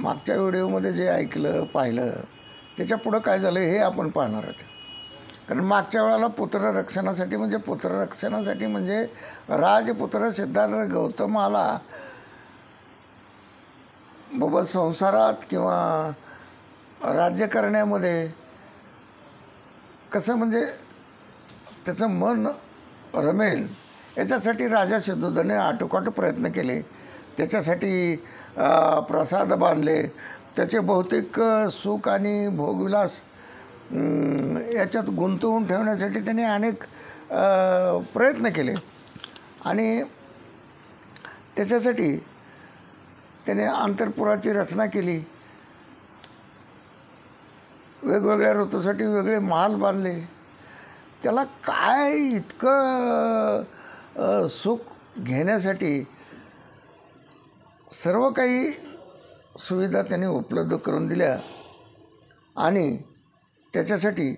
मागच्या व्हिडिओमध्ये जे ऐकलं पाहिलं त्याच्या पुढं काय झालं हे आपण पाहणार आहोत. कारण मागच्या वेळेला पुत्ररक्षणासाठी म्हणजे राजपुत्र सिद्धार्थ गौतमाला बाबा संसारात किंवा राज्य करण्यामध्ये कसं म्हणजे त्याचं मन रमेल याच्यासाठी राजा सिद्धोधनाने आटोकाट प्रयत्न केले. त्याच्यासाठी प्रसाद बांधले. त्याचे भौतिक सुख आणि भोगविलास याच्यात गुंतवून ठेवण्यासाठी त्याने अनेक प्रयत्न केले आणि त्याच्यासाठी त्याने अंतरपुराची रचना केली. वेगवेगळ्या ऋतूसाठी वेगळे महाल बांधले. त्याला काय इतकं सुख घेण्यासाठी सर्व काही सुविधा त्यांनी उपलब्ध करून दिल्या आणि त्याच्यासाठी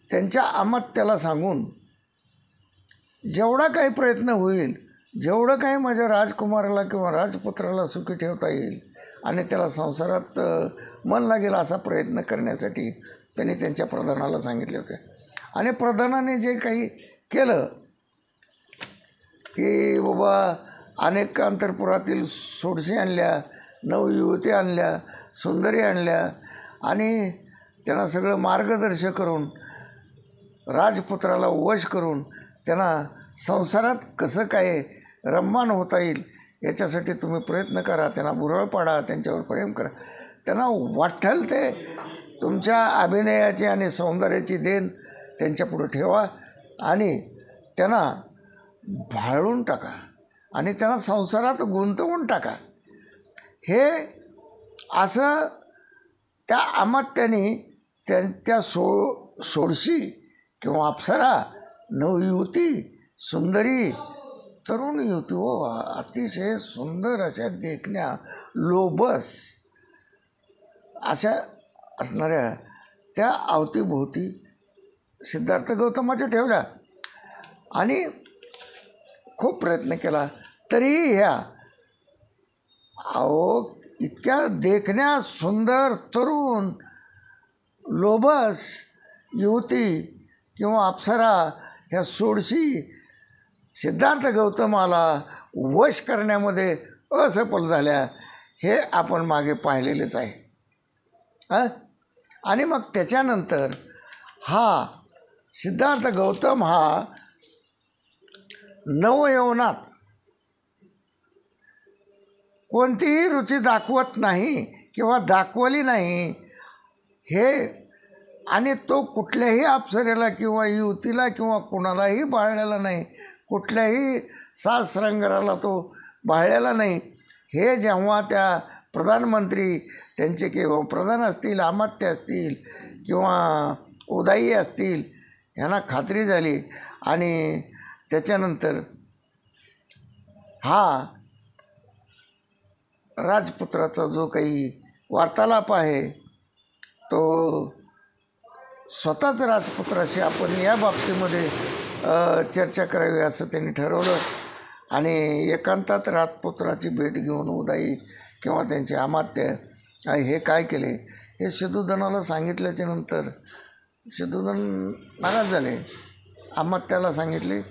त्यांच्या अमात्याला सांगून जेवढा काही प्रयत्न होईल, जेवढं काही माझ्या राजकुमाराला किंवा राजपुत्राला सुखी ठेवता येईल आणि त्याला संसारात मन लागेल असा प्रयत्न करण्यासाठी त्यांनी त्यांच्या प्रधानाला सांगितले होते. आणि प्रधानाने जे काही केलं की बाबा अनेक अंतरपुरातील सोडशी आणल्या, नवयुवती आणल्या, सुंदरी आणल्या आणि त्यांना सगळं मार्गदर्शन करून राजपुत्राला वश करून त्यांना संसारात कसं काय रम्मान होता येईल याच्यासाठी तुम्ही प्रयत्न करा. त्यांना बुरळ पाडा, त्यांच्यावर प्रेम करा, त्यांना वाटेल ते तुमच्या अभिनयाची आणि सौंदर्याची देण त्यांच्यापुढं ठेवा आणि त्यांना भाळून टाका आणि त्यांना संसारात गुंतवून टाका. हे असं त्या अमात्याने त्या सोडशी किंवा अप्सरा, नवयुवती, सुंदरी, तरुण युवती अतिशय सुंदर अशा देखण्या, लोबस अशा असणाऱ्या त्या अवतीभोवती सिद्धार्थ गौतमाच्या ठेवल्या आणि खूप प्रयत्न केला. तरीही ह्या इतक्या देखण्या, सुंदर, तरुण, लोबस युवती किंवा अप्सरा ह्या सोडशी सिद्धार्थ गौतमाला वश करण्यामध्ये असफल झाल्या. हे आपण मागे पाहिलेलेच आहे. आणि मग त्याच्यानंतर हा सिद्धार्थ गौतम हा नवयवनात कोणतीही रुची दाखवत नाही किंवा दाखवली नाही हे आणि तो कुठल्याही अप्सरेला किंवा युवतीला किंवा कुणालाही बाळलेला नाही, कुठल्याही सासरंगाला तो बाळलेला नाही. हे जेव्हा त्या प्रधानमंत्री त्यांचे किंवा प्रधान असतील, अमात्य असतील किंवा उदाई असतील यांना खात्री झाली आणि त्याच्यानंतर हा राजपुत्राचा जो काही वार्तालाप आहे तो स्वतःच राजपुत्राशी आपण या बाबतीमध्ये चर्चा करावी असं त्यांनी ठरवलं आणि एकांतात राजपुत्राची भेट घेऊन उदाई किंवा त्यांचे अमात्य हे काय केले हे सिद्धोधनाला सांगितल्याच्या नंतर सिद्धोधन नाराज झाले. अमात्याला सांगितले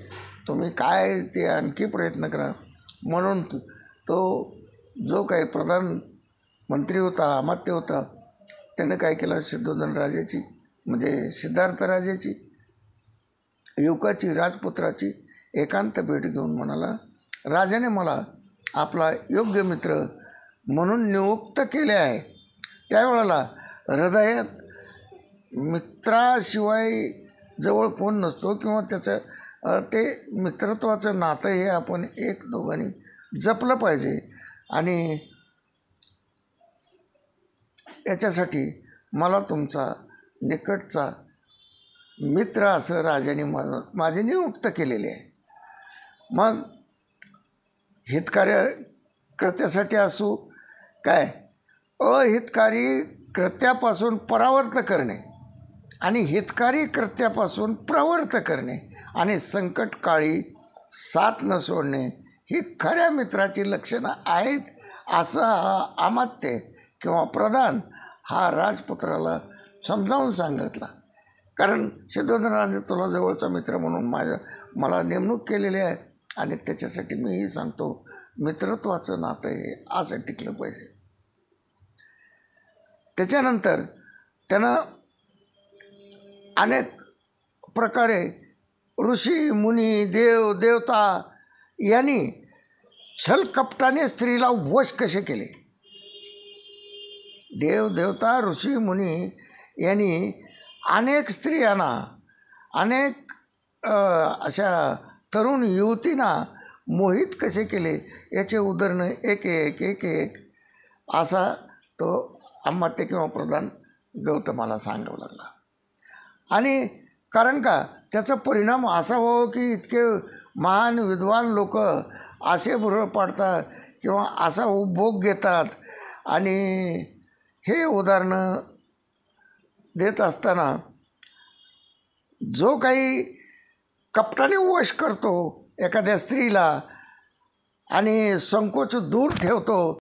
तुम्ही काय ते आणखी प्रयत्न करा म्हणून तो जो काही प्रधानमंत्री होता, अमात्य होता, त्यानं काय केलं सिद्धोधन राजाची म्हणजे सिद्धार्थ राजाची युवकाची, राजपुत्राची एकांत भेट घेऊन म्हणाला राजाने मला आपला योग्य मित्र म्हणून नियुक्त केले आहे. त्यावेळेला हृदयात मित्राशिवाय जवळ कोण नसतो किंवा त्याचं ते मित्रत्वाचं नातं हे आपण एक दोघांनी जपलं पाहिजे आणि याच्यासाठी मला तुमचा निकटचा मित्र असं राजाने माझे नियुक्त केलेले आहे. मग हितकार्य कृत्यासाठी असू काय अहितकारी कृत्यापासून परावर्त करणे आणि हितकारी कृत्यापासून प्रवर्त करणे आणि संकटकाळी साथ न सोडणे ही खऱ्या मित्राची लक्षणं आहेत, असं हा अमात्य किंवा प्रधान हा राजपुत्राला समजावून सांगितला. कारण सिद्धोधनराजे तुला जवळचा मित्र म्हणून मला नेमणूक केलेली आहे आणि त्याच्यासाठी मीही सांगतो, मित्रत्वाचं नातं हे असं टिकलं पाहिजे. त्याच्यानंतर त्यानं अनेक प्रकारे ऋषी मुनी देव देवता यांनी छलकपटाने स्त्रीला वश कसे केले. देव देवता ऋषी मुनी यांनी अनेक स्त्रियांना, अनेक अशा तरुण युवतींना मोहित कसे केले याचे उदाहरणं एक एक एक एक असा तो अमात्य किंवा प्रधान गौतमाला सांगावं लागला. आणि कारण का त्याचा परिणाम असा व्हावा की इतके महान विद्वान लोक असे भुरळ पाडतात किंवा असा उपभोग घेतात. आणि हे उदाहरणं देत असताना जो काही कपटाने वश करतो एखाद्या स्त्रीला आणि संकोच दूर ठेवतो